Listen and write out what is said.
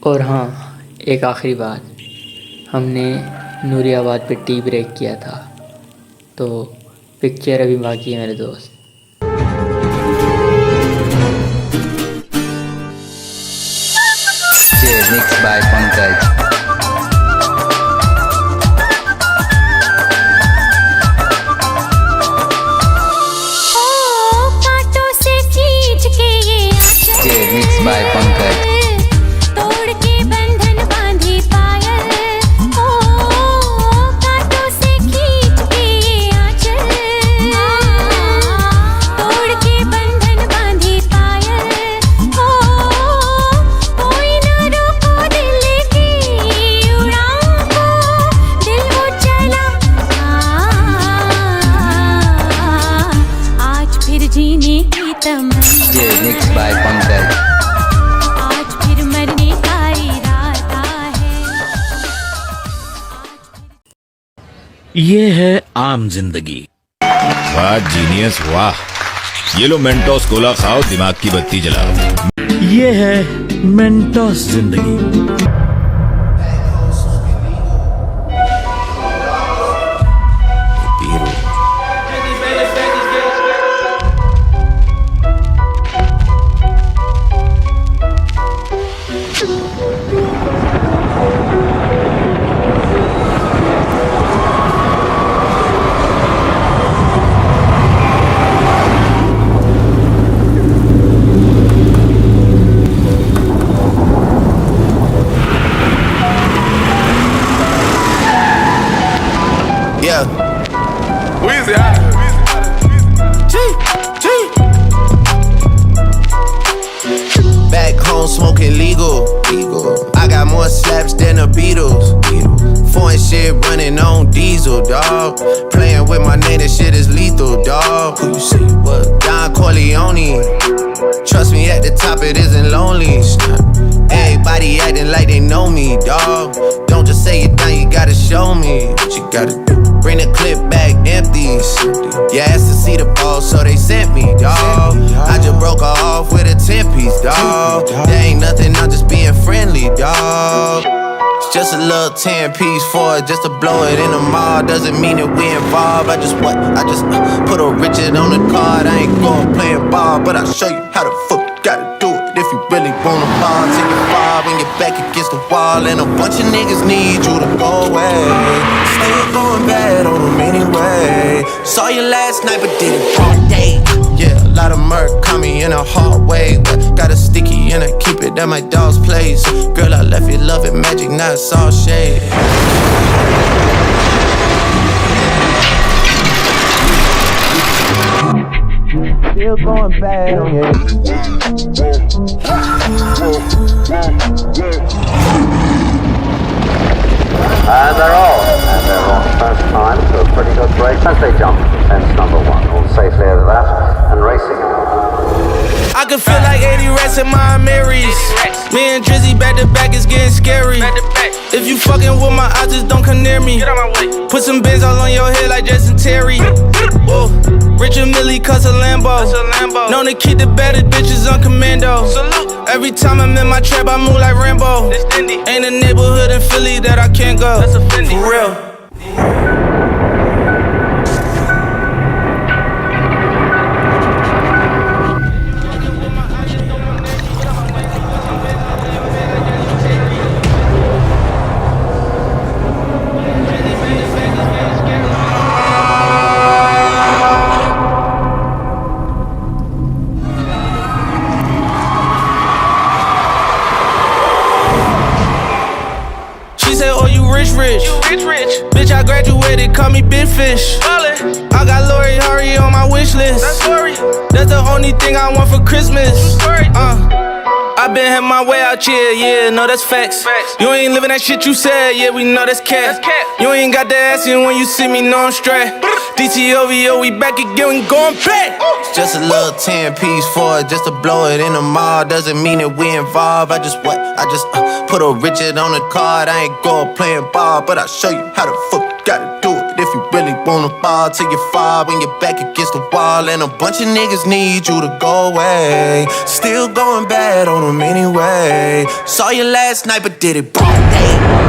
और हाँ, एक आखिरी बात, हमने नूरियाबाद पे टी ब्रेक किया था, तो पिक्चर अभी बाकी है मेरे दोस्त। Mixed by Pankaj. Mixed by Pankaj. तोड़ के बंधन बांधी पायल, ओ कांटों से खींच के आंचल, तोड़ के बंधन बांधी पायल, ओ कोई ना रोको दिल की उड़ान को, दिल वो चला आज फिर जीने की तमन्ना। Mixed by Pankaj. ये है आम जिंदगी। वाह जीनियस वाह, ये लो मेंटोस कोला खाओ, दिमाग की बत्ती जलाओ। ये है मेंटोस जिंदगी। Back home smoking legal. I got more slaps than the Beatles. Foreign shit running on diesel, dawg. Playing with my name, this shit is lethal, dawg. Who you say you was? Don Corleone. Trust me, at the top it isn't lonely. Everybody acting like they know me, dawg. Don't just say it down, you gotta show me what you gotta do. Bring the clip back empty. You asked to see the ball, so they sent me, dawg. I just broke her off with a 10-piece, dawg. There ain't nothing, I'm just being friendly, dawg. It's just a little 10-piece for it, just to blow it in the mall. Doesn't mean that we involved. I just put a Richard on the card. I ain't going playing ball, but I'll show you how the fuck you gotta do it. If you really wanna ball, take it far when you're back against the wall. And a bunch of niggas need you to go away. Still going bad on them anyway. Saw you last night, but did it all day. Yeah, a lot of murk caught me in a hard way. But got a sticky and I keep it at my dog's place. Girl, I left you loving magic, now it's all shade. Still going bad on you. And they're on first time to a pretty good break as they jump fence number one, all safely out of that and racing. I can feel like 80 rats in my Marys. Me and Drizzy back to back, it's getting scary. If you fucking with my eyes, just don't come near me. Put some bins all on your head like Justin Terry. Whoa. Richard Millie cuss a Lambo. Known to keep the baddest bitches on commando. Every time I'm in my trap, I move like Rambo. Ain't a neighborhood in Philly that I can't go. For real. Rich. Bitch, I graduated, call me Big Fish. I got Lori Hurry on my wish list. That's the only thing I want for Christmas. I been had my way out here, yeah, no, that's facts. You ain't living that shit you said, yeah, we know that's cat. You ain't got the ass in when you see me, no, I'm straight. DTOVO, we back again, we going back. It's just a little 10-piece for it, just to blow it in the mall. Doesn't mean that we involved. I just put a Richard on the card. I ain't going playing ball, but I'll show you how the fuck you gotta do it. But if you really wanna fall till you fall when you're back against the wall, and a bunch of niggas need you to go away. Still going bad on them anyway. Saw you last night, but did it broad day.